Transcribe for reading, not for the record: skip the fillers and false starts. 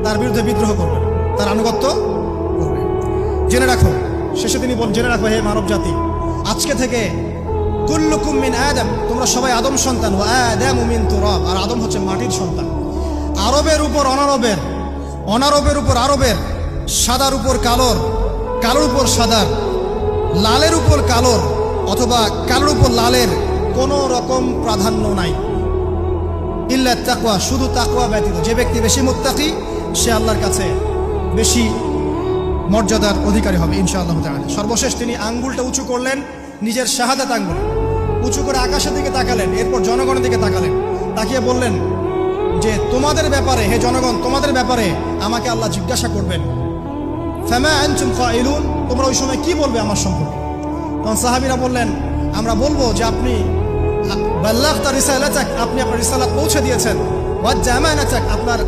তার বিরুদ্ধে বিদ্রোহ করবে, তার আনুগত্য করবে। জেনে রাখো, শেষে তিনি জেনে রাখো হে মানব জাতি, আজকে থেকে কুল্লুকুম মিন আদম, তোমরা সবাই আদম সন্তান, ওয়া আদামু মিন তুরাব, আর আদম হচ্ছে মাটির সন্তান। আরবের উপর অনারবের, অনারবের উপর আরবের, সাদার উপর কালোর, কালোর উপর সাদার, লালের উপর কালোর অথবা কালোর উপর লালের কোনো রকম প্রাধান্য নাই। ইল্লা তাকওয়া, শুধু তাকওয়া ব্যতীত। যে ব্যক্তি বেশি মুত্তাকি সে আল্লাহর কাছে বেশি মর্যাদার অধিকারী হবে ইনশাআল্লাহ তাআলা। সর্বশেষ তিনি আঙ্গুলটা উঁচু করলেন, নিজের শাহাদাত আঙ্গুল উঁচু করে আকাশের দিকে তাকালেন, এরপর জনগণের দিকে তাকালেন, তাকিয়ে বললেন যে তোমাদের ব্যাপারে, হে জনগণ, তোমাদের ব্যাপারে আমাকে আল্লাহ জিজ্ঞাসা করবেন। ফামা আনতুম কাইলুন, তোমরা ওই সময় কি বলবে আমার সম্পর্কে? তখন সাহাবীরা বললেন, আমরা বলবো যে আপনি বাল্লাগতা রিসালাতাক, আপনি আপনার রিসালাত পৌঁছে দিয়েছেন, ওয়া জামানাতাক, আপনার